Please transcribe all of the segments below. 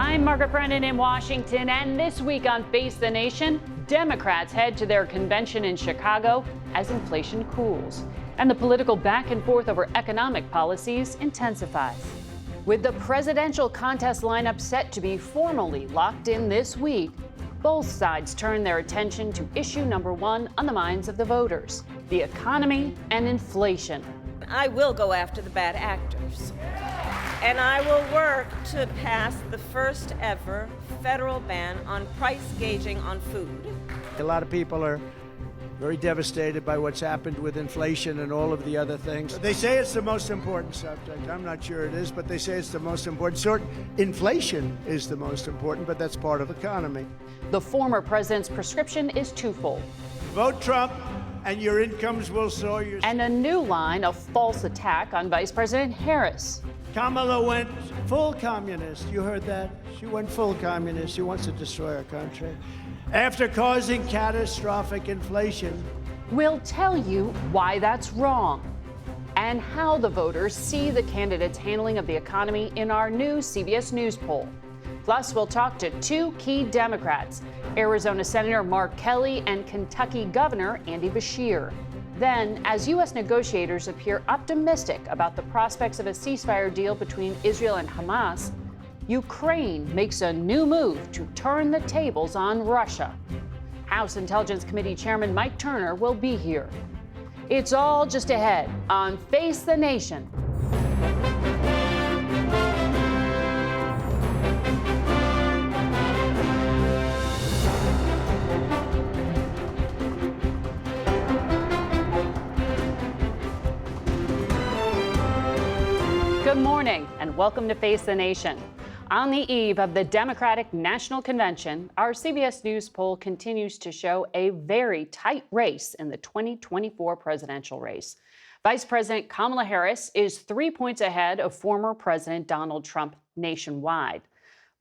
I'm Margaret Brennan in Washington, and this week on Face the Nation, Democrats head to their convention in Chicago as inflation cools, and the political back and forth over economic policies intensifies. With the presidential contest lineup set to be formally locked in this week, both sides turn their attention to issue number one on the minds of the voters: the economy and inflation. I will go after the bad actors, and I will work to pass the first ever federal ban on price gauging on food. A lot of people are very devastated by what's happened with inflation and all of the other things. They say it's the most important subject. I'm not sure it is, but they say it's the most important sort. Inflation is the most important, but that's part of economy. The former president's prescription is twofold: vote Trump, and your incomes will soar. And a new line of false attack on Vice President Harris. Kamala went full communist. You heard that? She went full communist. She wants to destroy our country after causing catastrophic inflation. We'll tell you why that's wrong and how the voters see the candidates' handling of the economy in our new CBS News poll. Plus, we'll talk to two key Democrats, Arizona Senator Mark Kelly and Kentucky Governor Andy Beshear. Then, as U.S. negotiators appear optimistic about the prospects of a ceasefire deal between Israel and Hamas, Ukraine makes a new move to turn the tables on Russia. House Intelligence Committee Chairman Mike Turner will be here. It's all just ahead on Face the Nation. Good morning and welcome to Face the Nation. On the eve of the Democratic National Convention, our CBS News poll continues to show a very tight race in the 2024 presidential race. Vice President Kamala Harris is 3 points ahead of former President Donald Trump nationwide.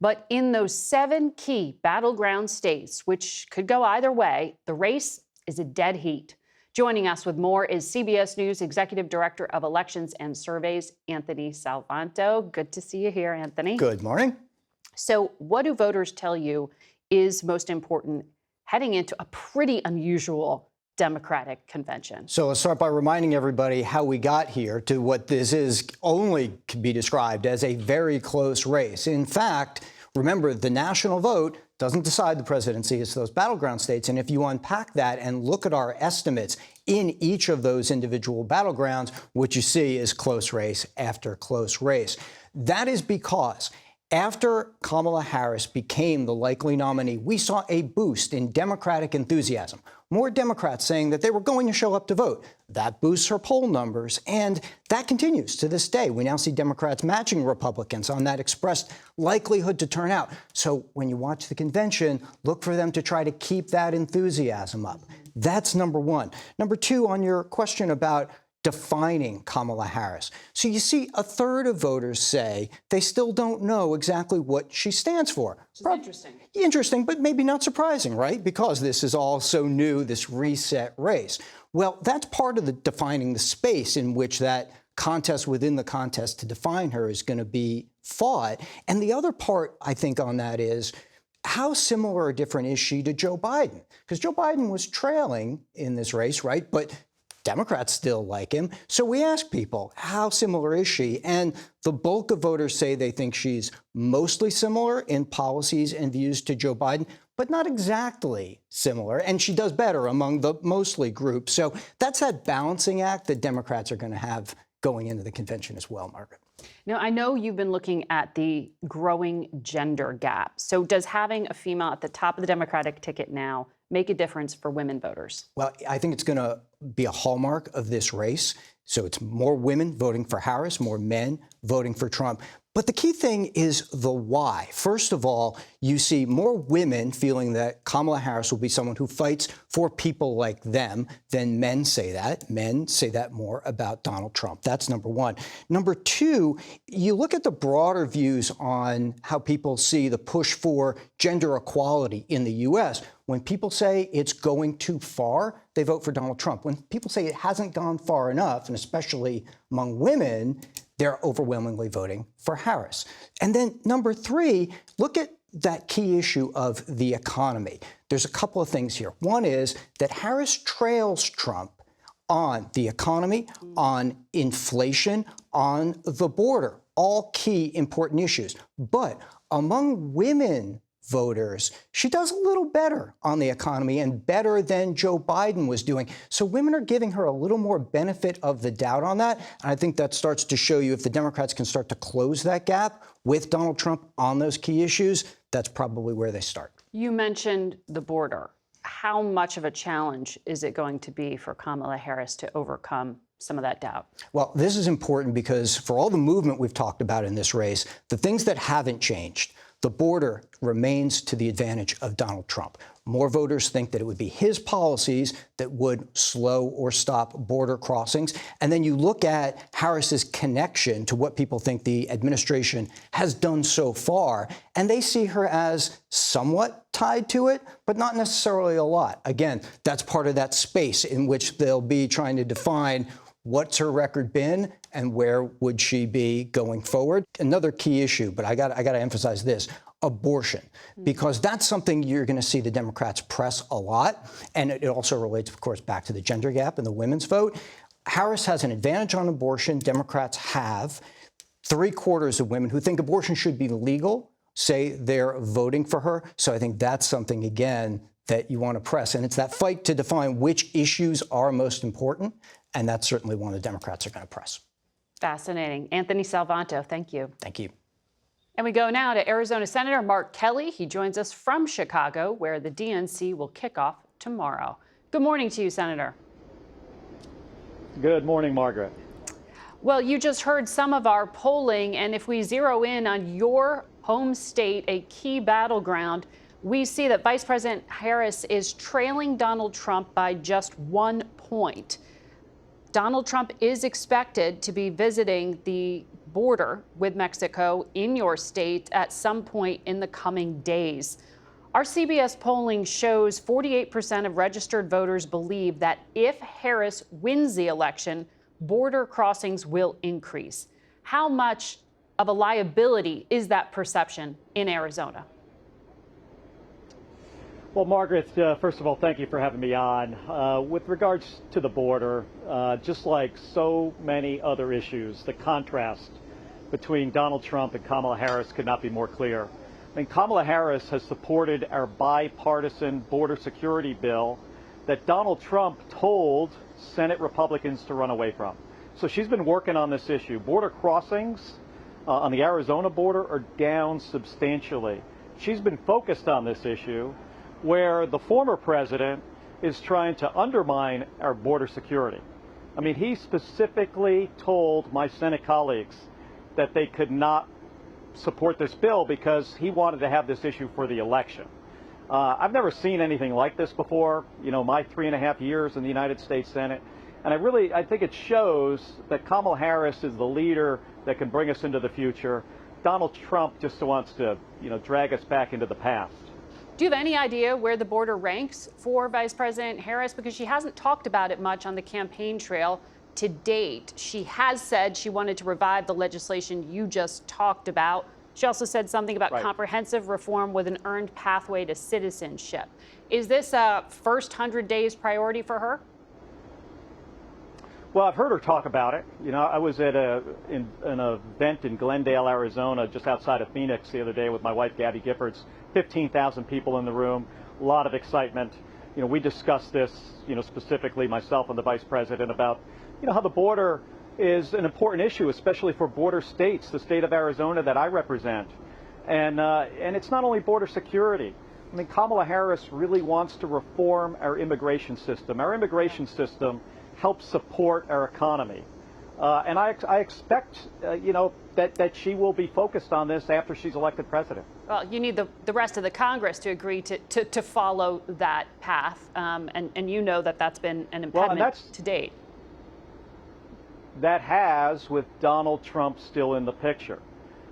But in those 7 key battleground states, which could go either way, the race is a dead heat. Joining us with more is CBS News Executive Director of Elections and Surveys, Anthony Salvanto. Good to see you here, Anthony. Good morning. So what do voters tell you is most important heading into a pretty unusual Democratic convention? So let's start by reminding everybody how we got here to what this is only can be described as a very close race. In fact, remember, the national vote doesn't decide the presidency. It's those battleground states. And if you unpack that and look at our estimates in each of those individual battlegrounds, what you see is close race after close race. That is because after Kamala Harris became the likely nominee, we saw a boost in Democratic enthusiasm. More Democrats saying that they were going to show up to vote. That boosts her poll numbers, and that continues to this day. We now see Democrats matching Republicans on that expressed likelihood to turn out. So when you watch the convention, look for them to try to keep that enthusiasm up. That's number one. Number two, on your question about defining Kamala Harris. So you see a third of voters say they still don't know exactly what she stands for. Interesting. Interesting, but maybe not surprising, right? Because this is all so new, this reset race. Well, that's part of the defining the space in which that contest within the contest to define her is going to be fought. And the other part, I think, on that is how similar or different is she to Joe Biden? Because Joe Biden was trailing in this race, right? But Democrats still like him. So we ask people, how similar is she? And the bulk of voters say they think she's mostly similar in policies and views to Joe Biden, but not exactly similar. And she does better among the mostly group. So that's that balancing act that Democrats are going to have going into the convention as well, Margaret. Now, I know you've been looking at the growing gender gap. So does having a female at the top of the Democratic ticket now make a difference for women voters? Well, I think it's going to be a hallmark of this race. So it's more women voting for Harris, more men voting for Trump. But the key thing is the why. First of all, you see more women feeling that Kamala Harris will be someone who fights for people like them than men say that. Men say that more about Donald Trump. That's number one. Number two, you look at the broader views on how people see the push for gender equality in the U.S. When people say it's going too far, they vote for Donald Trump. When people say it hasn't gone far enough, and especially among women, they're overwhelmingly voting for Harris. And then number three, look at that key issue of the economy. There's a couple of things here. One is that Harris trails Trump on the economy, on inflation, on the border, all key important issues. But among women voters, she does a little better on the economy and better than Joe Biden was doing. So women are giving her a little more benefit of the doubt on that. And I think that starts to show you if the Democrats can start to close that gap with Donald Trump on those key issues, that's probably where they start. You mentioned the border. How much of a challenge is it going to be for Kamala Harris to overcome some of that doubt? Well, this is important because for all the movement we've talked about in this race, the things that haven't changed, the border remains to the advantage of Donald Trump. More voters think that it would be his policies that would slow or stop border crossings. And then you look at Harris's connection to what people think the administration has done so far, and they see her as somewhat tied to it, but not necessarily a lot. Again, that's part of that space in which they'll be trying to define what's her record been and where would she be going forward. Another key issue, but I got to emphasize this, abortion, because that's something you're going to see the Democrats press a lot. And it also relates, of course, back to the gender gap and the women's vote. Harris has an advantage on abortion. Democrats have. 3/4 of women who think abortion should be legal say they're voting for her. So I think that's something, again, that you want to press. And it's that fight to define which issues are most important. And that's certainly one the Democrats are going to press. Fascinating. Anthony Salvanto, thank you. Thank you. And we go now to Arizona Senator Mark Kelly. He joins us from Chicago, where the DNC will kick off tomorrow. Good morning to you, Senator. Good morning, Margaret. Well, you just heard some of our polling, and if we zero in on your home state, a key battleground, we see that Vice President Harris is trailing Donald Trump by just 1 point. Donald Trump is expected to be visiting the border with Mexico in your state at some point in the coming days. Our CBS polling shows 48% of registered voters believe that if Harris wins the election, border crossings will increase. How much of a liability is that perception in Arizona? Well, Margaret, first of all, thank you for having me on. With regards to the border, just like so many other issues, the contrast between Donald Trump and Kamala Harris could not be more clear. I mean, Kamala Harris has supported our bipartisan border security bill that Donald Trump told Senate Republicans to run away from. So she's been working on this issue. Border crossings on the Arizona border are down substantially. She's been focused on this issue, where the former president is trying to undermine our border security. I mean, he specifically told my Senate colleagues that they could not support this bill because he wanted to have this issue for the election. I've never seen anything like this before, you know, my 3.5 years in the United States Senate. And I think it shows that Kamala Harris is the leader that can bring us into the future. Donald Trump just wants to, you know, drag us back into the past. Do you have any idea where the border ranks for Vice President Harris? Because she hasn't talked about it much on the campaign trail to date. She has said she wanted to revive the legislation you just talked about. She also said something about comprehensive reform with an earned pathway to citizenship. Is this a first 100 days priority for her? Well, I've heard her talk about it. You know, I was at an event in Glendale, Arizona, just outside of Phoenix the other day with my wife, Gabby Giffords. 15,000 people in the room, a lot of excitement. You know, we discussed this, you know, specifically myself and the vice president about, you know, how the border is an important issue, especially for border states, the state of Arizona that I represent. And it's not only border security. I mean, Kamala Harris really wants to reform our immigration system. Our immigration system helps support our economy. And I expect, you know, that she will be focused on this after she's elected president. Well, you need the rest of the Congress to agree to follow that path. And you know that that's been an impediment to date. That has, with Donald Trump still in the picture.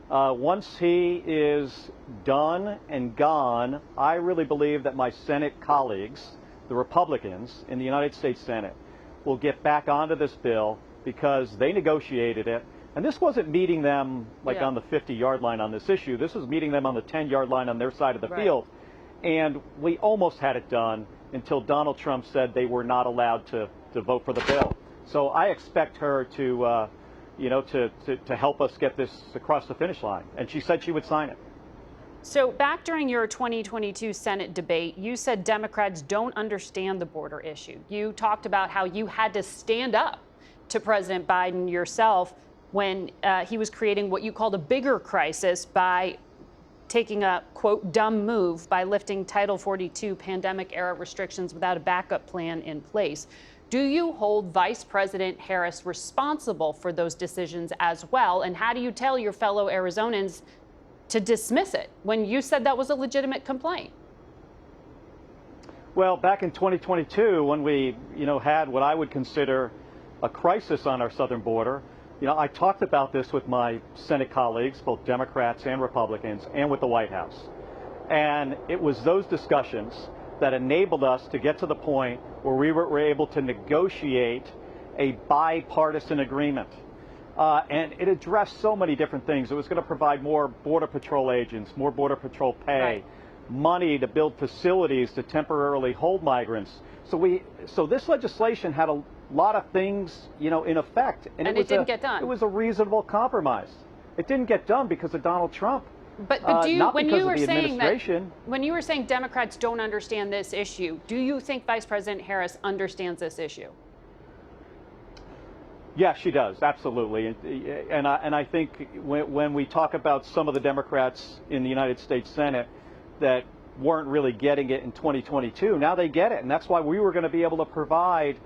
Once he is done and gone, I really believe that my Senate colleagues, the Republicans in the United States Senate, will get back onto this bill because they negotiated it. And this wasn't meeting them like on the 50-yard line on this issue. This was meeting them on the 10-yard line on their side of the field. And we almost had it done until Donald Trump said they were not allowed to vote for the bill. So I expect her to, to help us get this across the finish line. And she said she would sign it. So back during your 2022 Senate debate, you said Democrats don't understand the border issue. You talked about how you had to stand up to President Biden yourself when he was creating what you called a bigger crisis by taking a, quote, dumb move by lifting Title 42 pandemic-era restrictions without a backup plan in place. Do you hold Vice President Harris responsible for those decisions as well? And how do you tell your fellow Arizonans to dismiss it when you said that was a legitimate complaint? Well, back in 2022, when we, had what I would consider a crisis on our southern border, I talked about this with my Senate colleagues, both Democrats and Republicans, and with the White House. And it was those discussions that enabled us to get to the point where we were able to negotiate a bipartisan agreement. And it addressed so many different things. It was going to provide more Border Patrol agents, more Border Patrol pay, money to build facilities to temporarily hold migrants. So this legislation had a lot of things, in effect. And it didn't get done. It was a reasonable compromise. It didn't get done because of Donald Trump. But do you, not when because you were of the saying that, administration. when you were saying Democrats don't understand this issue, do you think Vice President Harris understands this issue? Yeah, she does, absolutely. And I think when we talk about some of the Democrats in the United States Senate that weren't really getting it in 2022, now they get it. And that's why we were going to be able to provide,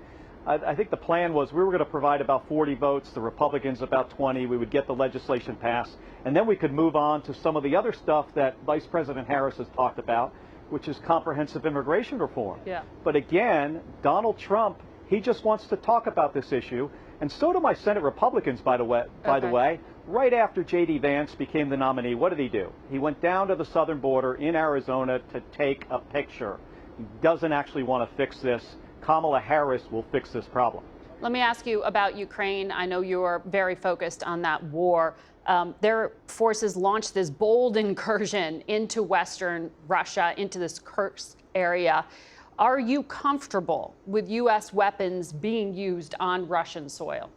I think the plan was we were going to provide about 40 votes, the Republicans about 20. We would get the legislation passed. And then we could move on to some of the other stuff that Vice President Harris has talked about, which is comprehensive immigration reform. Yeah. But again, Donald Trump, he just wants to talk about this issue. And so do my Senate Republicans, by the way. Right after J.D. Vance became the nominee, what did he do? He went down to the southern border in Arizona to take a picture. He doesn't actually want to fix this. Kamala Harris will fix this problem. Let me ask you about Ukraine. I know you're very focused on that war. Their forces launched this bold incursion into western Russia, into this Kursk area. Are you comfortable with U.S. weapons being used on Russian soil?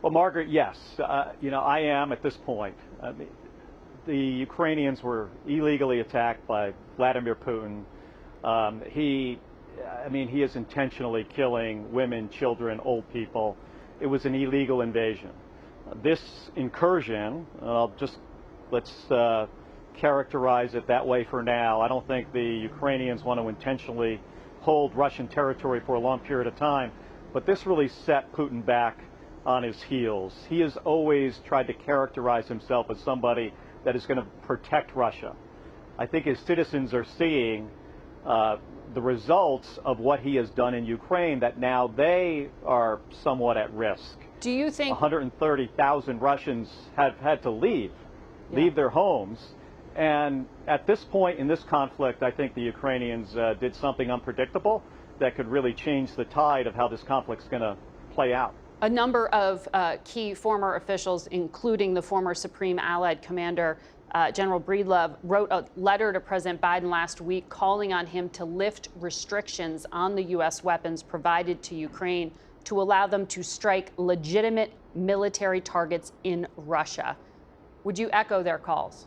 Well, Margaret, yes. I am at this point. The Ukrainians were illegally attacked by Vladimir Putin. He is intentionally killing women, children, old people. It was an illegal invasion. This incursion, let's characterize it that way for now. I don't think the Ukrainians want to intentionally hold Russian territory for a long period of time, but this really set Putin back on his heels. He has always tried to characterize himself as somebody that is going to protect Russia. I think his citizens are seeing the results of what he has done in Ukraine, that now they are somewhat at risk. Do you think 130,000 Russians have had to leave their homes? And at this point in this conflict, I think the Ukrainians did something unpredictable that could really change the tide of how this conflict's going to play out. A number of key former officials, including the former Supreme Allied Commander, General Breedlove, wrote a letter to President Biden last week calling on him to lift restrictions on the U.S. weapons provided to Ukraine to allow them to strike legitimate military targets in Russia. Would you echo their calls?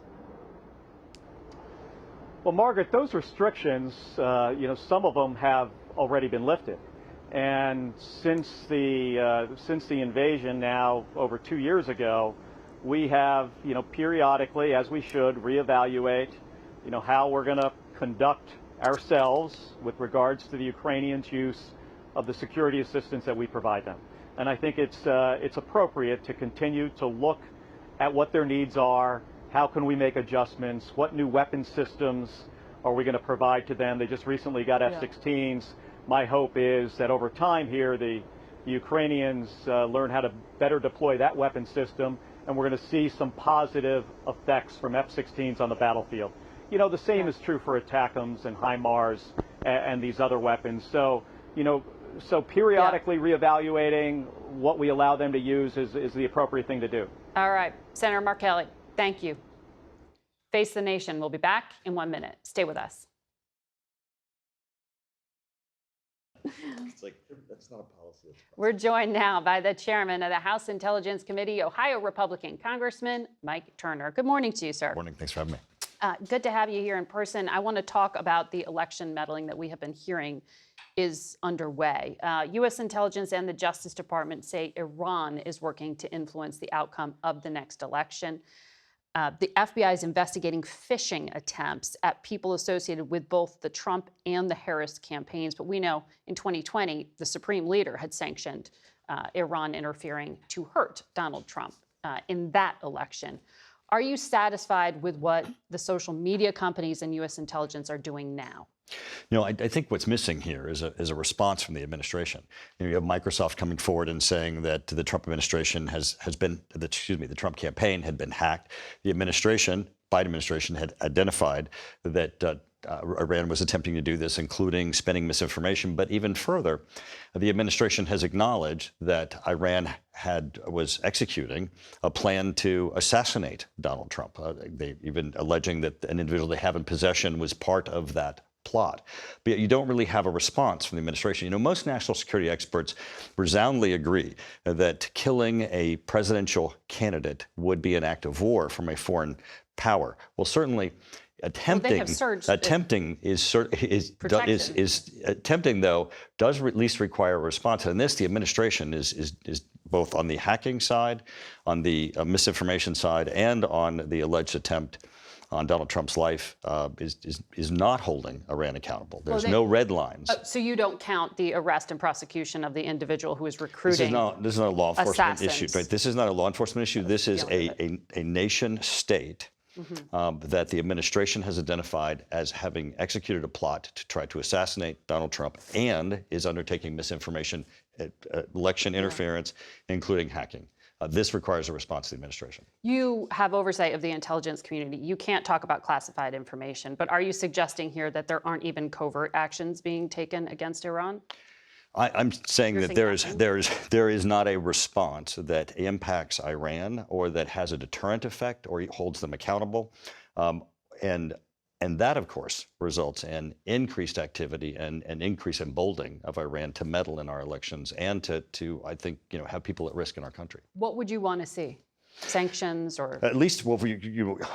Well, Margaret, those restrictions, some of them have already been lifted. And since the invasion now over 2 years ago, we have, periodically, as we should, reevaluate, how we're going to conduct ourselves with regards to the Ukrainians' use of the security assistance that we provide them. And I think it's appropriate to continue to look at what their needs are. How can we make adjustments? What new weapon systems are we going to provide to them? They just recently got F-16s. My hope is that over time here, the Ukrainians learn how to better deploy that weapon system, and we're going to see some positive effects from F-16s on the battlefield. The same is true for ATACMS and HIMARS and these other weapons. So, so periodically reevaluating, what we allow them to use is the appropriate thing to do. All right, Senator Mark Kelly, thank you. Face the Nation. We'll be back in 1 minute. Stay with us. It's like, that's not a policy. We're joined now by the chairman of the House Intelligence Committee, Ohio Republican Congressman Mike Turner. Good morning to you, sir. Good morning. Thanks for having me. Good to have you here in person. I want to talk about the election meddling that we have been hearing is underway. U.S. intelligence and the Justice Department say Iran is working to influence the outcome of the next election. The FBI is investigating phishing attempts at people associated with both the Trump and the Harris campaigns. But we know in 2020, the Supreme Leader had sanctioned Iran interfering to hurt Donald Trump in that election. Are you satisfied with what the social media companies and U.S. intelligence are doing now? I think what's missing here is a response from the administration. You have Microsoft coming forward and saying that the Trump administration the Trump campaign had been hacked. The Biden administration had identified that Iran was attempting to do this, including spinning misinformation. But even further, the administration has acknowledged that Iran was executing a plan to assassinate Donald Trump. They even alleging that an individual they have in possession was part of that plot. But you don't really have a response from the administration. Most national security experts resoundingly agree that killing a presidential candidate would be an act of war from a foreign power. Well, certainly attempting though does at least require a response. And this, the administration is both on the hacking side, on the misinformation side, and on the alleged attempt on Donald Trump's life is not holding Iran accountable. There's no red lines. So you don't count the arrest and prosecution of the individual who is recruiting This is not a law enforcement issue. assassins. Right? This is not a law enforcement issue. This is a nation state that the administration has identified as having executed a plot to try to assassinate Donald Trump and is undertaking misinformation, election interference, including hacking. This requires a response to the administration. You have oversight of the intelligence community. You can't talk about classified information, but are you suggesting here that there aren't even covert actions being taken against Iran? I'm saying that there is not a response that impacts Iran or that has a deterrent effect or holds them accountable. And that, of course, results in increased activity and an increase in emboldening of Iran to meddle in our elections and to I think, have people at risk in our country. What would you want to see? Sanctions or? At least, well,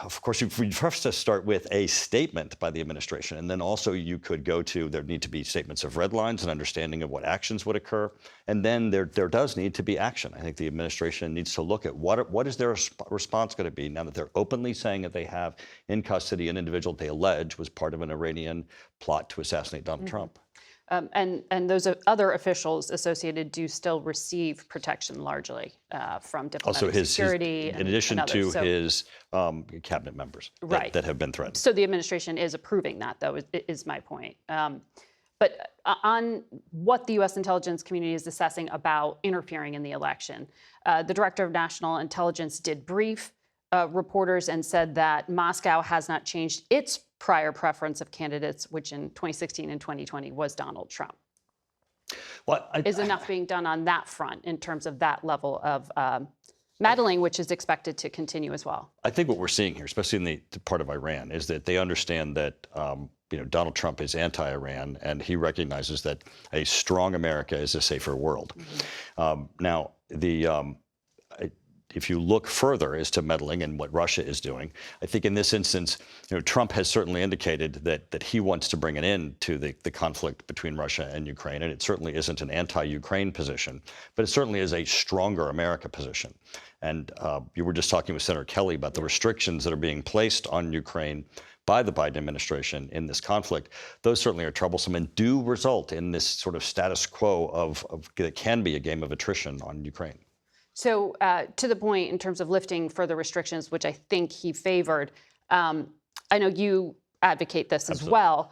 of course, you first to start with a statement by the administration, and then also you could go to, there need to be statements of red lines and understanding of what actions would occur, and then there does need to be action. I think the administration needs to look at what is their response going to be now that they're openly saying that they have in custody an individual they allege was part of an Iranian plot to assassinate Donald Trump. And those other officials associated do still receive protection largely from diplomatic security. In addition to his cabinet members that have been threatened. So the administration is approving that, though, is my point. But on what the U.S. intelligence community is assessing about interfering in the election, the director of national intelligence did brief reporters and said that Moscow has not changed its prior preference of candidates, which in 2016 and 2020 was Donald Trump. Well, is enough being done on that front in terms of that level of meddling, which is expected to continue as well? I think what we're seeing here, especially in the part of Iran, is that they understand that Donald Trump is anti-Iran, and he recognizes that a strong America is a safer world. Now, if you look further as to meddling and what Russia is doing, I think in this instance, Trump has certainly indicated that he wants to bring an end to the conflict between Russia and Ukraine, and it certainly isn't an anti-Ukraine position, but it certainly is a stronger America position. And you were just talking with Senator Kelly about the restrictions that are being placed on Ukraine by the Biden administration in this conflict. Those certainly are troublesome and do result in this sort of status quo of that can be a game of attrition on Ukraine. So to the point in terms of lifting further restrictions, which I think he favored, I know you advocate this as well,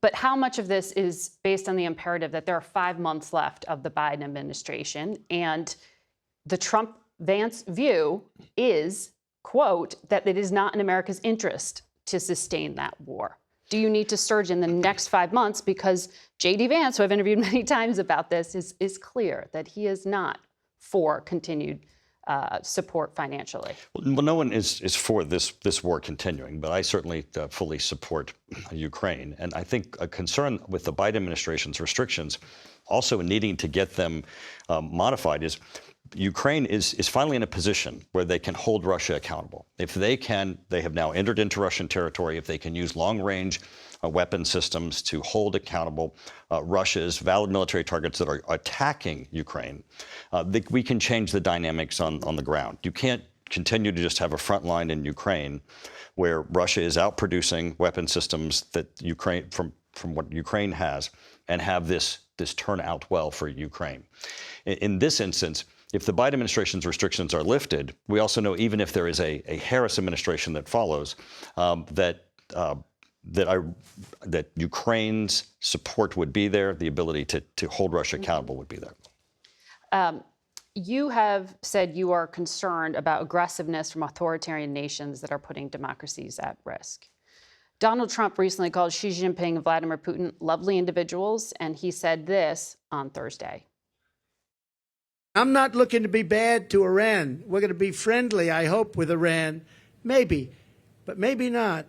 but how much of this is based on the imperative that there are 5 months left of the Biden administration, and the Trump-Vance view is, quote, that it is not in America's interest to sustain that war? Do you need to surge in the next 5 months? Because J.D. Vance, who I've interviewed many times about this, is clear that he is not for continued support financially. Well, no one is for this war continuing, but I certainly fully support Ukraine. And I think a concern with the Biden administration's restrictions, also needing to get them modified, is Ukraine is finally in a position where they can hold Russia accountable. If they can, they have now entered into Russian territory. If they can use long-range weapon systems to hold accountable Russia's valid military targets that are attacking Ukraine, we can change the dynamics on the ground. You can't continue to just have a front line in Ukraine where Russia is outproducing weapon systems that Ukraine from what Ukraine has, and have this turn out well for Ukraine. In this instance, if the Biden administration's restrictions are lifted, we also know, even if there is a Harris administration that follows, that Ukraine's support would be there, the ability to hold Russia accountable would be there. You have said you are concerned about aggressiveness from authoritarian nations that are putting democracies at risk. Donald Trump recently called Xi Jinping and Vladimir Putin lovely individuals, and he said this on Thursday. I'm not looking to be bad to Iran. We're going to be friendly, I hope, with Iran. Maybe, but maybe not.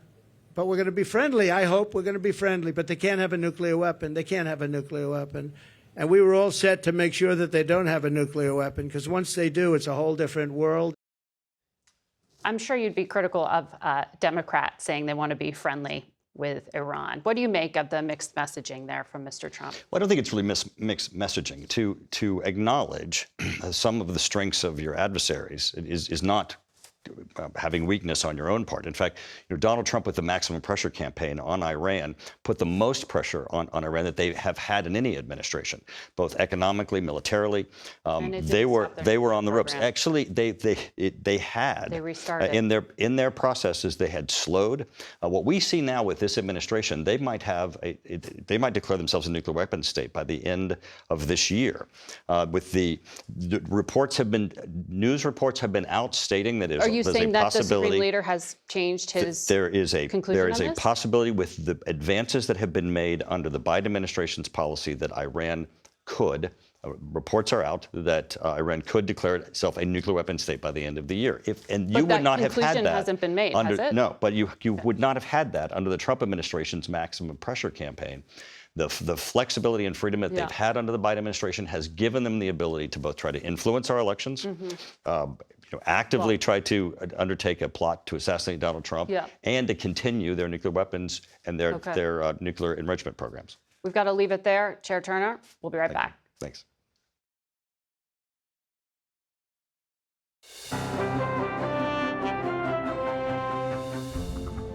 But we're going to be friendly, I hope. We're going to be friendly, but they can't have a nuclear weapon. They can't have a nuclear weapon. And we were all set to make sure that they don't have a nuclear weapon, because once they do, it's a whole different world. I'm sure you'd be critical of Democrats saying they want to be friendly with Iran. What do you make of the mixed messaging there from Mr. Trump? Well, I don't think it's really mixed messaging. To acknowledge some of the strengths of your adversaries is not having weakness on your own part. In fact, Donald Trump, with the maximum pressure campaign on Iran, put the most pressure on Iran that they have had in any administration, both economically, militarily. They were on the ropes. Actually, they had restarted in their processes. They had slowed. What we see now with this administration, they might declare themselves a nuclear weapons state by the end of this year. With the reports news reports have been out stating that Are you saying that the Supreme Leader has changed his conclusion There is on a this? possibility, with the advances that have been made under the Biden administration's policy, that Iran could, reports are out that Iran could declare itself a nuclear weapon state by the end of the year. You would not have had that. Conclusion hasn't been made, has it? No, but you would not have had that under the Trump administration's maximum pressure campaign. The flexibility and freedom that they've had under the Biden administration has given them the ability to both try to influence our elections, actively try to undertake a plot to assassinate Donald Trump, and to continue their nuclear weapons and their nuclear enrichment programs. We've got to leave it there. Chair Turner, we'll be right back. Thanks.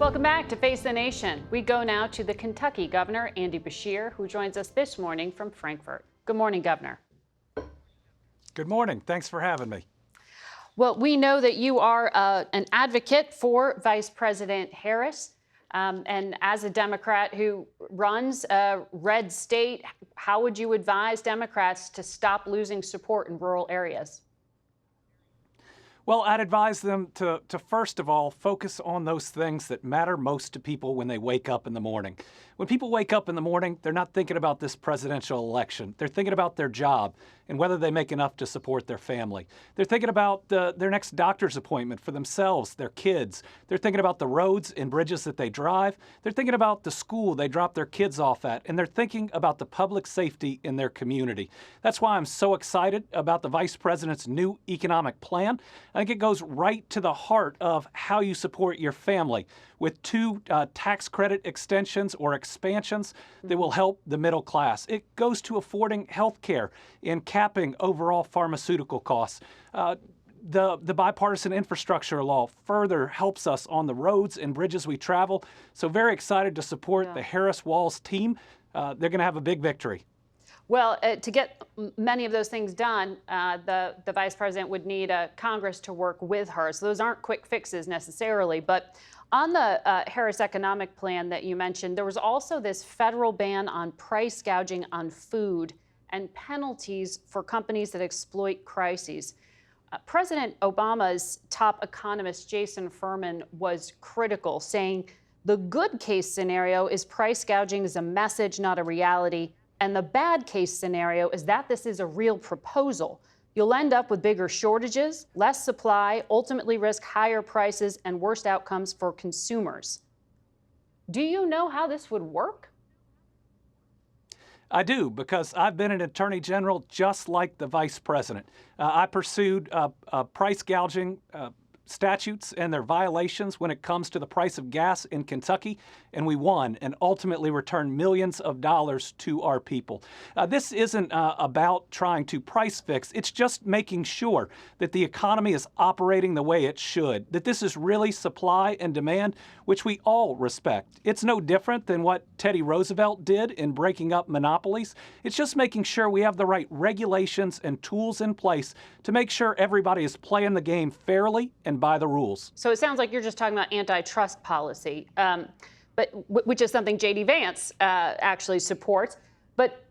Welcome back to Face the Nation. We go now to the Kentucky Governor, Andy Beshear, who joins us this morning from Frankfort. Good morning, Governor. Good morning. Thanks for having me. Well, we know that you are an advocate for Vice President Harris. And as a Democrat who runs a red state, how would you advise Democrats to stop losing support in rural areas? Well, I'd advise them to first of all, focus on those things that matter most to people when they wake up in the morning. When people wake up in the morning, they're not thinking about this presidential election. They're thinking about their job and whether they make enough to support their family. They're thinking about their next doctor's appointment for themselves, their kids. They're thinking about the roads and bridges that they drive. They're thinking about the school they drop their kids off at, and they're thinking about the public safety in their community. That's why I'm so excited about the Vice President's new economic plan. I think it goes right to the heart of how you support your family, with 2 tax credit extensions or expansions that will help the middle class. It goes to affording health care and capping overall pharmaceutical costs. The bipartisan infrastructure law further helps us on the roads and bridges we travel. So very excited to support the Harris-Walz team. They're going to have a big victory. Well, to get many of those things done, the Vice President would need Congress to work with her. So those aren't quick fixes necessarily. But on the Harris economic plan that you mentioned, there was also this federal ban on price gouging on food and penalties for companies that exploit crises. President Obama's top economist, Jason Furman, was critical, saying the good case scenario is price gouging is a message, not a reality. And the bad case scenario is that this is a real proposal. You'll end up with bigger shortages, less supply, ultimately risk higher prices and worse outcomes for consumers. Do you know how this would work? I do, because I've been an attorney general just like the vice president. I pursued price gouging statutes and their violations when it comes to the price of gas in Kentucky, and we won and ultimately returned millions of dollars to our people. This isn't about trying to price fix. It's just making sure that the economy is operating the way it should, that this is really supply and demand, which we all respect. It's no different than what Teddy Roosevelt did in breaking up monopolies. It's just making sure we have the right regulations and tools in place to make sure everybody is playing the game fairly and by the rules. So it sounds like you're just talking about antitrust policy, which is something J.D. Vance actually supports. But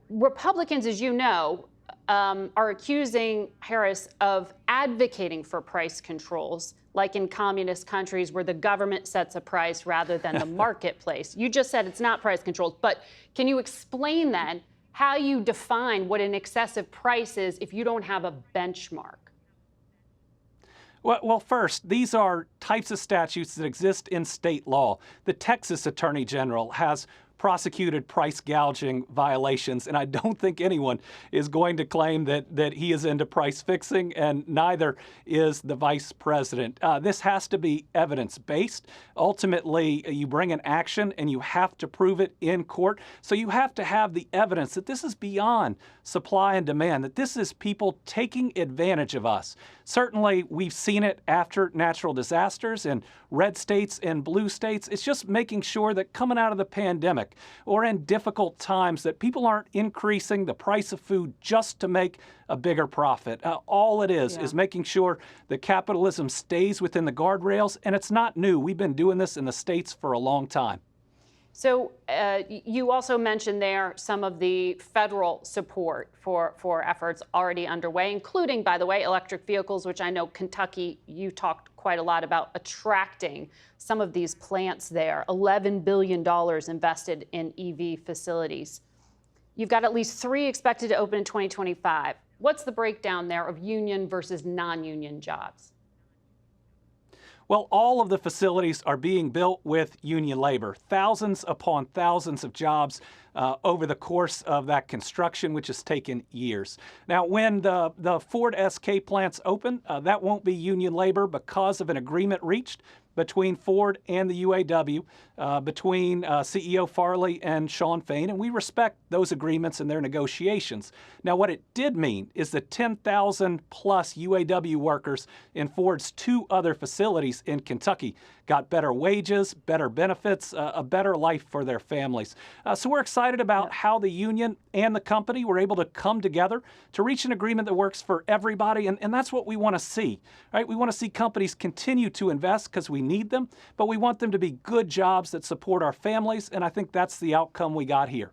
Republicans, as you know, are accusing Harris of advocating for price controls, like in communist countries where the government sets a price rather than the marketplace. You just said it's not price controls, but can you explain then how you define what an excessive price is if you don't have a benchmark? Well, first, these are types of statutes that exist in state law. The Texas Attorney General has prosecuted price gouging violations, and I don't think anyone is going to claim that he is into price fixing, and neither is the vice president. This has to be evidence-based. Ultimately, you bring an action and you have to prove it in court. So you have to have the evidence that this is beyond supply and demand, that this is people taking advantage of us. Certainly, we've seen it after natural disasters in red states and blue states. It's just making sure that coming out of the pandemic or in difficult times that people aren't increasing the price of food just to make a bigger profit. All it is making sure that capitalism stays within the guardrails, and it's not new. We've been doing this in the states for a long time. So you also mentioned there some of the federal support for efforts already underway, including, by the way, electric vehicles, which I know Kentucky, you talked quite a lot about attracting some of these plants there. $11 billion invested in EV facilities. You've got at least 3 expected to open in 2025. What's the breakdown there of union versus non-union jobs? Well, all of the facilities are being built with union labor, thousands upon thousands of jobs over the course of that construction, which has taken years. Now, when the Ford SK plants open, that won't be union labor because of an agreement reached between Ford and the UAW, between CEO Farley and Shawn Fain, and we respect those agreements and their negotiations. Now, what it did mean is that 10,000 plus UAW workers in Ford's 2 other facilities in Kentucky got better wages, better benefits, a better life for their families. So we're excited about how the union and the company were able to come together to reach an agreement that works for everybody, and that's what we want to see, right? We want to see companies continue to invest because we need them, but we want them to be good jobs that support our families, and I think that's the outcome we got here.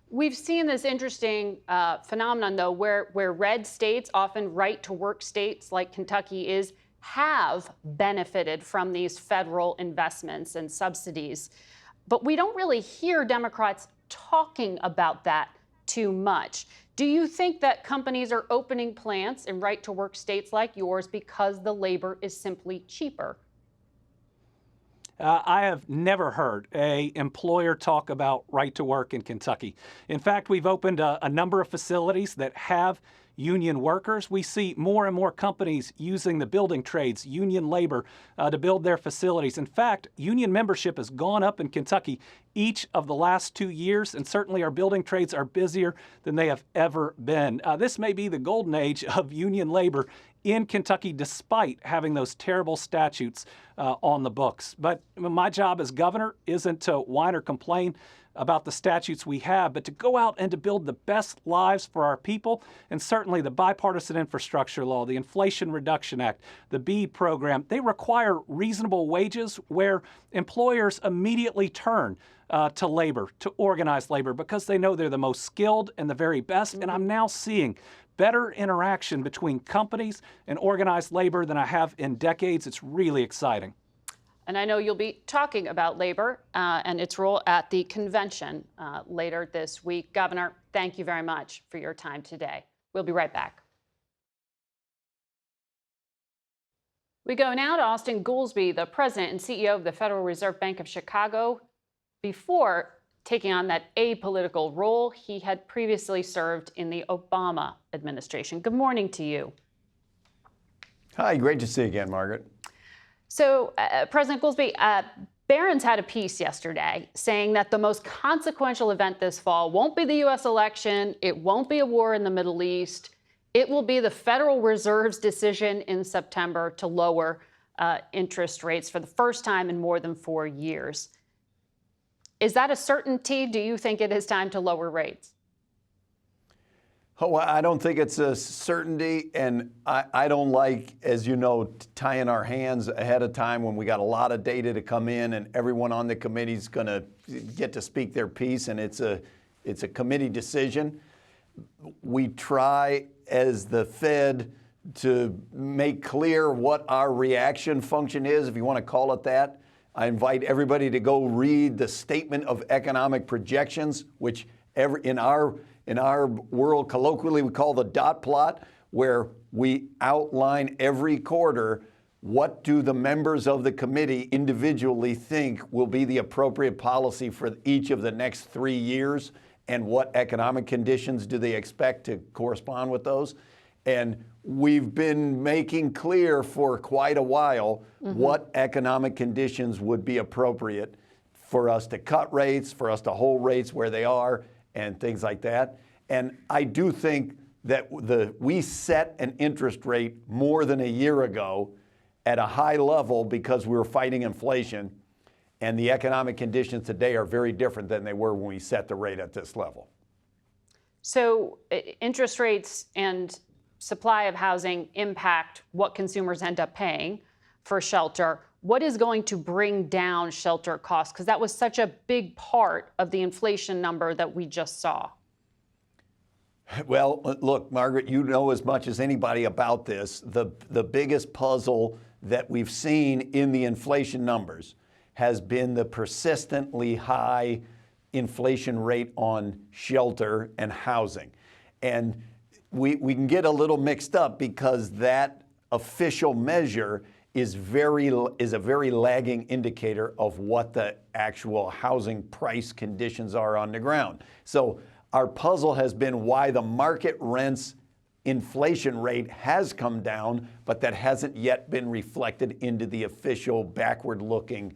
We've seen this interesting phenomenon, though, where red states, often right-to-work states like Kentucky have benefited from these federal investments and subsidies. But we don't really hear Democrats talking about that too much. Do you think that companies are opening plants in right-to-work states like yours because the labor is simply cheaper? I have never heard an employer talk about right to work in Kentucky. In fact, we've opened a number of facilities that have union workers. We see more and more companies using the building trades, union labor, to build their facilities. In fact, union membership has gone up in Kentucky each of the last 2 years, and certainly our building trades are busier than they have ever been. This may be the golden age of union labor in Kentucky, despite having those terrible statutes on the books. But my job as governor isn't to whine or complain about the statutes we have, but to go out and to build the best lives for our people. And certainly the bipartisan infrastructure law, the Inflation Reduction Act, the BEAD program, they require reasonable wages where employers immediately turn to labor, to organized labor, because they know they're the most skilled and the very best. And I'm now seeing better interaction between companies and organized labor than I have in decades. It's really exciting. And I know you'll be talking about labor and its role at the convention later this week. Governor, thank you very much for your time today. We'll be right back. We go now to Austin Goolsbee, the president and CEO of the Federal Reserve Bank of Chicago. Before taking on that apolitical role, he had previously served in the Obama administration. Good morning to you. Hi, great to see you again, Margaret. So, President Goolsbee, Barron's had a piece yesterday saying that the most consequential event this fall won't be the U.S. election, it won't be a war in the Middle East, it will be the Federal Reserve's decision in September to lower interest rates for the first time in more than 4 years. Is that a certainty? Do you think it is time to lower rates? Oh, I don't think it's a certainty, and I don't like, as you know, tying our hands ahead of time when we got a lot of data to come in and everyone on the committee is going to get to speak their piece, and it's a committee decision. We try, as the Fed, to make clear what our reaction function is, if you want to call it that. I invite everybody to go read the Statement of Economic Projections, which in our world, colloquially, we call the dot plot, where we outline every quarter what do the members of the committee individually think will be the appropriate policy for each of the next 3 years, and what economic conditions do they expect to correspond with those. And we've been making clear for quite a while what economic conditions would be appropriate for us to cut rates, for us to hold rates where they are, and things like that. And I do think that we set an interest rate more than a year ago at a high level because we were fighting inflation, and the economic conditions today are very different than they were when we set the rate at this level. So interest rates and supply of housing impact what consumers end up paying for shelter. What is going to bring down shelter costs? Because that was such a big part of the inflation number that we just saw. Well, look, Margaret, you know as much as anybody about this. The biggest puzzle that we've seen in the inflation numbers has been the persistently high inflation rate on shelter and housing. And we can get a little mixed up because that official measure is a very lagging indicator of what the actual housing price conditions are on the ground. So our puzzle has been why the market rents inflation rate has come down, but that hasn't yet been reflected into the official backward-looking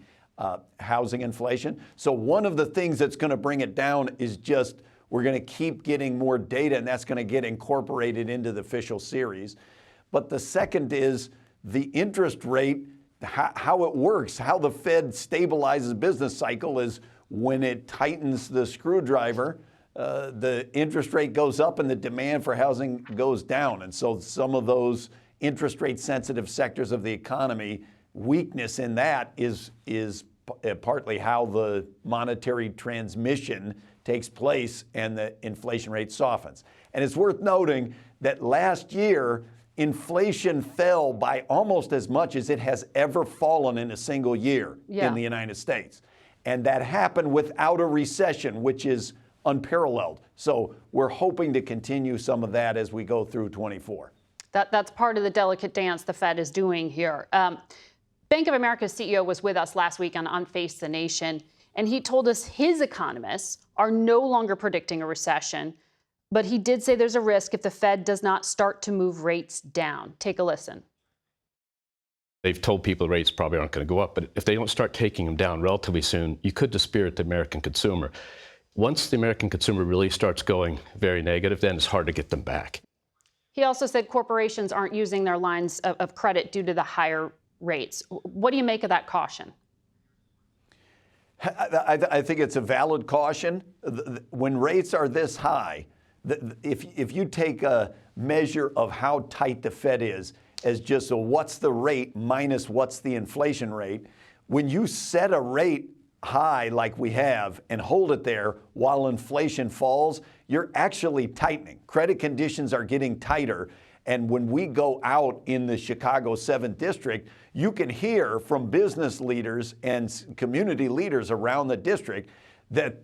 housing inflation. So one of the things that's going to bring it down is just we're going to keep getting more data, and that's going to get incorporated into the official series. But the second is the interest rate, how it works, how the Fed stabilizes business cycle is when it tightens the screwdriver, the interest rate goes up and the demand for housing goes down. And so some of those interest rate sensitive sectors of the economy, weakness in that is partly how the monetary transmission takes place and the inflation rate softens. And it's worth noting that last year, inflation fell by almost as much as it has ever fallen in a single year in the United States. And that happened without a recession, which is unparalleled. So we're hoping to continue some of that as we go through 24. That's part of the delicate dance the Fed is doing here. Bank of America's CEO was with us last week on Face the Nation, and he told us his economists are no longer predicting a recession, but he did say there's a risk if the Fed does not start to move rates down. Take a listen. They've told people rates probably aren't going to go up, but if they don't start taking them down relatively soon, you could dispirit the American consumer. Once the American consumer really starts going very negative, then it's hard to get them back. He also said corporations aren't using their lines of credit due to the higher rates. What do you make of that caution? I think it's a valid caution. When rates are this high, if you take a measure of how tight the Fed is as just what's the rate minus what's the inflation rate, when you set a rate high like we have and hold it there while inflation falls, you're actually tightening. Credit conditions are getting tighter. And when we go out in the Chicago 7th District, you can hear from business leaders and community leaders around the district that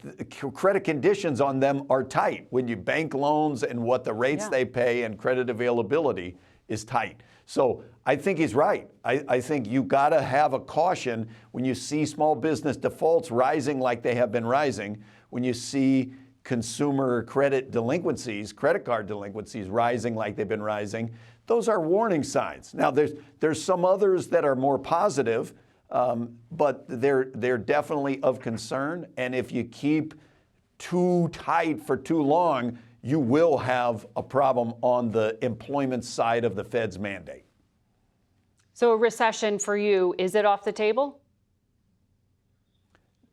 credit conditions on them are tight. When you bank loans and what the rates they pay and credit availability is tight. So I think he's right. I think you got to have a caution when you see small business defaults rising like they have been rising, when you see consumer credit delinquencies, credit card delinquencies rising like they've been rising. Those are warning signs. Now, there's some others that are more positive, but they're definitely of concern. And if you keep too tight for too long, you will have a problem on the employment side of the Fed's mandate. So a recession for you, is it off the table?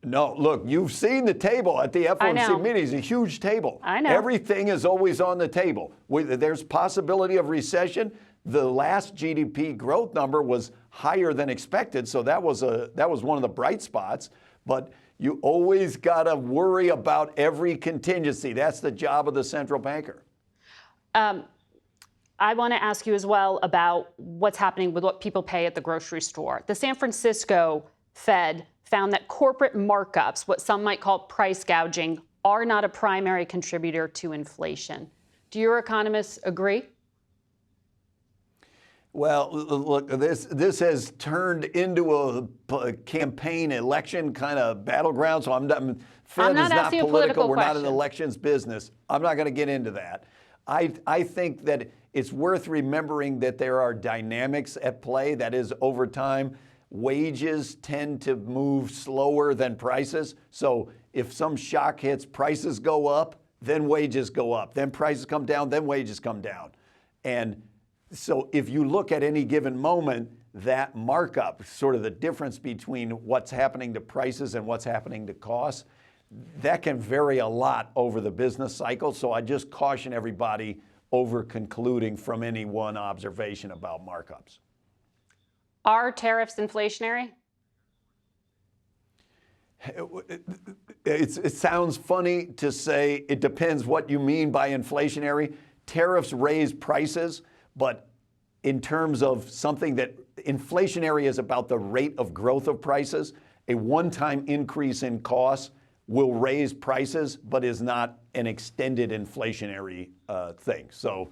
No, look, you've seen the table at the FOMC meeting. It's a huge table. I know. Everything is always on the table. There's possibility of recession. The last GDP growth number was higher than expected, so that was one of the bright spots. But you always got to worry about every contingency. That's the job of the central banker. I want to ask you as well about what's happening with what people pay at the grocery store. The San Francisco Fed found that corporate markups, what some might call price gouging, are not a primary contributor to inflation. Do your economists agree? Well, look, this has turned into a campaign election kind of battleground. So Fed is not political. We're not in elections business. I'm not going to get into that. I think that it's worth remembering that there are dynamics at play. That is, over time, wages tend to move slower than prices. So if some shock hits, prices go up, then wages go up. Then prices come down, then wages come down. And so if you look at any given moment, that markup, sort of the difference between what's happening to prices and what's happening to costs, that can vary a lot over the business cycle. So I just caution everybody over concluding from any one observation about markups. Are tariffs inflationary? It sounds funny to say it depends what you mean by inflationary. Tariffs raise prices, but in terms of something that inflationary is about the rate of growth of prices, a one-time increase in costs will raise prices, but is not an extended inflationary thing. So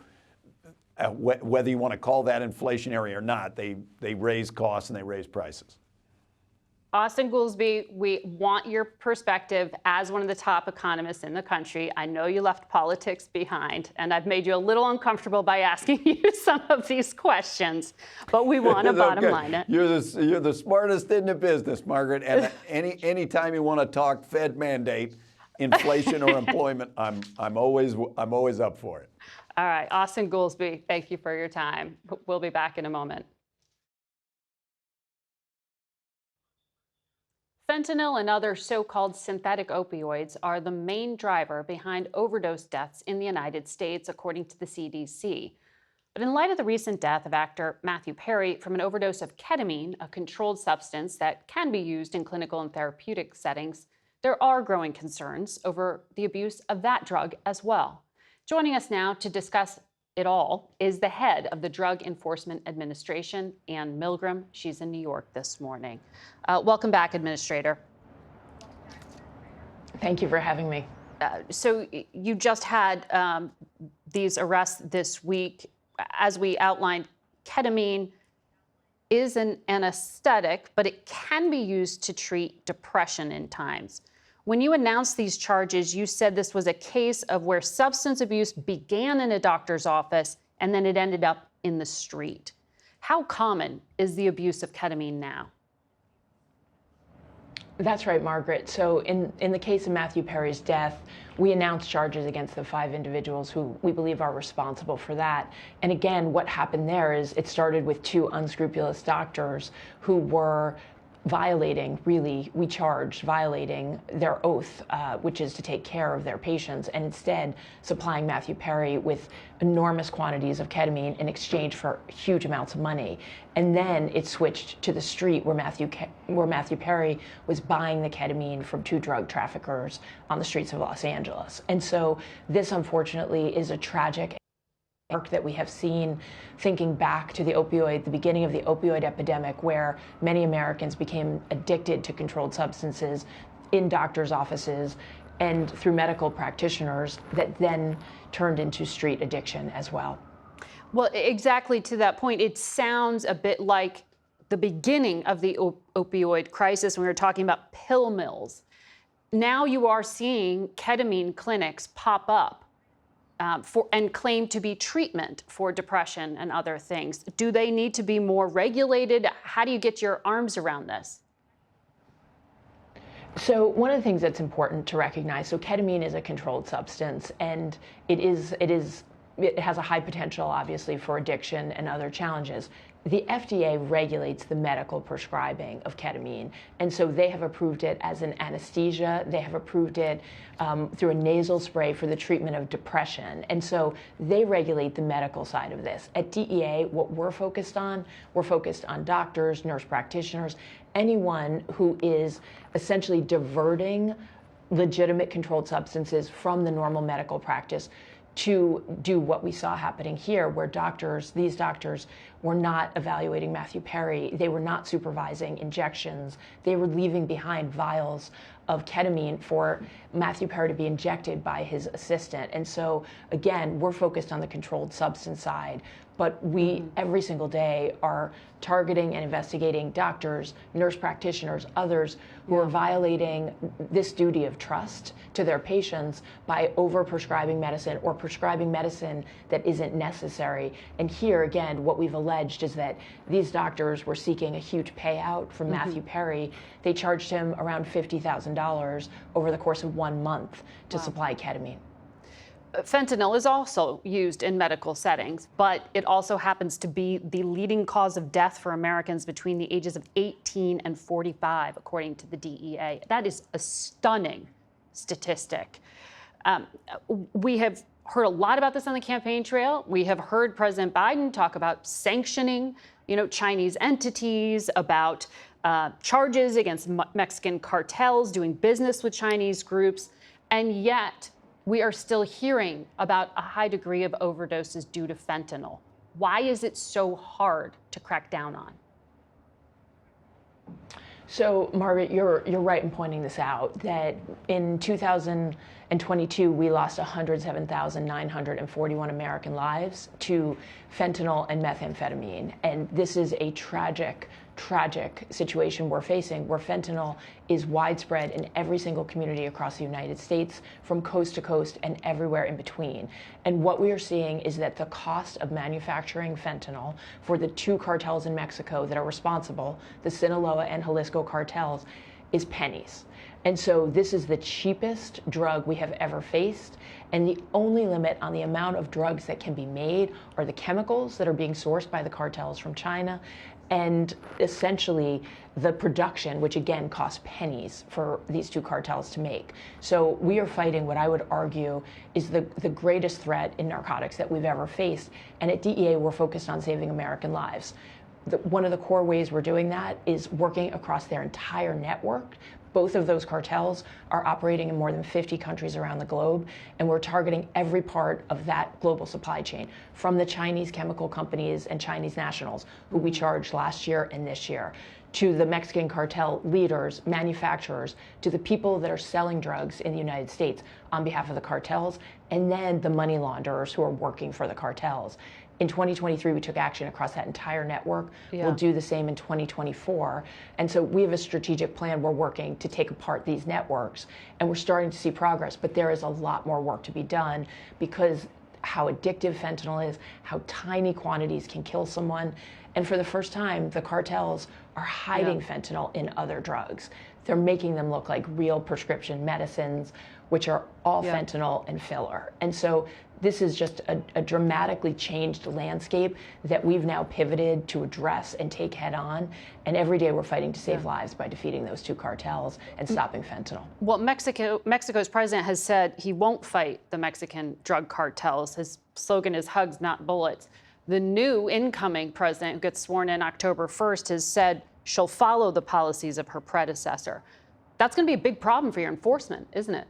whether you want to call that inflationary or not, they raise costs and they raise prices. Austin Goolsbee, we want your perspective as one of the top economists in the country. I know you left politics behind, and I've made you a little uncomfortable by asking you some of these questions, but we want to bottom line it. You're the smartest in the business, Margaret, and any time you want to talk Fed mandate, inflation or employment, I'm always up for it. All right, Austin Goolsbee, thank you for your time. We'll be back in a moment. Fentanyl and other so-called synthetic opioids are the main driver behind overdose deaths in the United States, according to the CDC. But in light of the recent death of actor Matthew Perry from an overdose of ketamine, a controlled substance that can be used in clinical and therapeutic settings, there are growing concerns over the abuse of that drug as well. Joining us now to discuss it all is the head of the Drug Enforcement Administration, Ann Milgram. She's in New York this morning. Welcome back, Administrator. Thank you for having me. So you just had these arrests this week. As we outlined, ketamine is an anesthetic, but it can be used to treat depression in times. When you announced these charges, you said this was a case of where substance abuse began in a doctor's office and then it ended up in the street. How common is the abuse of ketamine now? That's right, Margaret. So in the case of Matthew Perry's death, we announced charges against the 5 individuals who we believe are responsible for that. And again, what happened there is it started with 2 unscrupulous doctors who were violating their oath, which is to take care of their patients, and instead supplying Matthew Perry with enormous quantities of ketamine in exchange for huge amounts of money. And then it switched to the street where Matthew Perry was buying the ketamine from 2 drug traffickers on the streets of Los Angeles. And so this, unfortunately, is a tragic arc that we have seen, thinking back to the beginning of the opioid epidemic, where many Americans became addicted to controlled substances in doctors' offices and through medical practitioners that then turned into street addiction as well. Well, exactly to that point, it sounds a bit like the beginning of the opioid crisis when we were talking about pill mills. Now you are seeing ketamine clinics pop up and claim to be treatment for depression and other things. Do they need to be more regulated? How do you get your arms around this? So one of the things that's important to recognize, so ketamine is a controlled substance, and it has a high potential, obviously, for addiction and other challenges. The FDA regulates the medical prescribing of ketamine, and so they have approved it as an anesthesia. They have approved it through a nasal spray for the treatment of depression, and so they regulate the medical side of this. At DEA, what we're focused on doctors, nurse practitioners, anyone who is essentially diverting legitimate controlled substances from the normal medical practice to do what we saw happening here, where these doctors were not evaluating Matthew Perry. They were not supervising injections. They were leaving behind vials of ketamine for Matthew Perry to be injected by his assistant. And so, again, we're focused on the controlled substance side, but we every single day are targeting and investigating doctors, nurse practitioners, others who are violating this duty of trust to their patients by over-prescribing medicine or prescribing medicine that isn't necessary. And here, again, what we've alleged is that these doctors were seeking a huge payout from Matthew Perry. They charged him around $50,000 over the course of 1 month to supply ketamine. Fentanyl is also used in medical settings, but it also happens to be the leading cause of death for Americans between the ages of 18 and 45, according to the DEA. That is a stunning statistic. We have heard a lot about this on the campaign trail. We have heard President Biden talk about sanctioning, Chinese entities, about charges against Mexican cartels doing business with Chinese groups, and yet we are still hearing about a high degree of overdoses due to fentanyl. Why is it so hard to crack down on? So, Margaret, you're right in pointing this out, that in 2022, we lost 107,941 American lives to fentanyl and methamphetamine. And this is a tragic situation we're facing, where fentanyl is widespread in every single community across the United States, from coast to coast and everywhere in between. And what we are seeing is that the cost of manufacturing fentanyl for the two cartels in Mexico that are responsible, the Sinaloa and Jalisco cartels, is pennies. And so this is the cheapest drug we have ever faced. And the only limit on the amount of drugs that can be made are the chemicals that are being sourced by the cartels from China, and essentially the production, which again costs pennies for these two cartels to make. So we are fighting what I would argue is the greatest threat in narcotics that we've ever faced. And at DEA, we're focused on saving American lives. One of the core ways we're doing that is working across their entire network. Both of those cartels are operating in more than 50 countries around the globe, and we're targeting every part of that global supply chain, from the Chinese chemical companies and Chinese nationals, who we charged last year and this year, to the Mexican cartel leaders, manufacturers, to the people that are selling drugs in the United States on behalf of the cartels, and then the money launderers who are working for the cartels. In 2023, we took action across that entire network. We'll do the same in 2024. And so we have a strategic plan. We're working to take apart these networks, and we're starting to see progress. But there is a lot more work to be done, because how addictive fentanyl is, how tiny quantities can kill someone. And for the first time, the cartels are hiding fentanyl in other drugs. They're making them look like real prescription medicines, which are all fentanyl and filler. And so this is just a dramatically changed landscape that we've now pivoted to address and take head on. And every day we're fighting to save lives by defeating those two cartels and stopping fentanyl. Well, Mexico's president has said he won't fight the Mexican drug cartels. His slogan is hugs, not bullets. The new incoming president, who gets sworn in October 1st, has said she'll follow the policies of her predecessor. That's going to be a big problem for your enforcement, isn't it?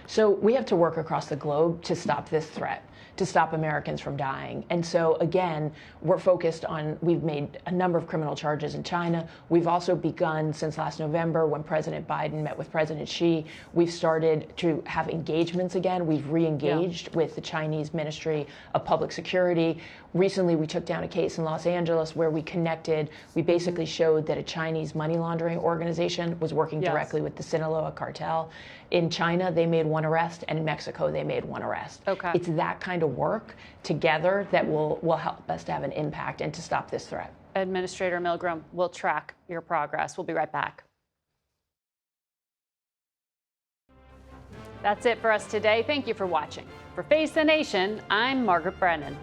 So we have to work across the globe to stop this threat. to stop Americans from dying. And so again, we're focused on, we've made a number of criminal charges in China. We've also begun since last November when President Biden met with President Xi, we've started to have engagements again. We've re-engaged with the Chinese Ministry of Public Security. Recently, we took down a case in Los Angeles where we connected, we basically showed that a Chinese money laundering organization was working directly with the Sinaloa cartel. In China, they made one arrest, and in Mexico, they made one arrest. Okay. It's that kind of work together that will help us to have an impact and to stop this threat. Administrator Milgram, we'll track your progress. We'll be right back. That's it for us today. Thank you for watching. For Face the Nation, I'm Margaret Brennan.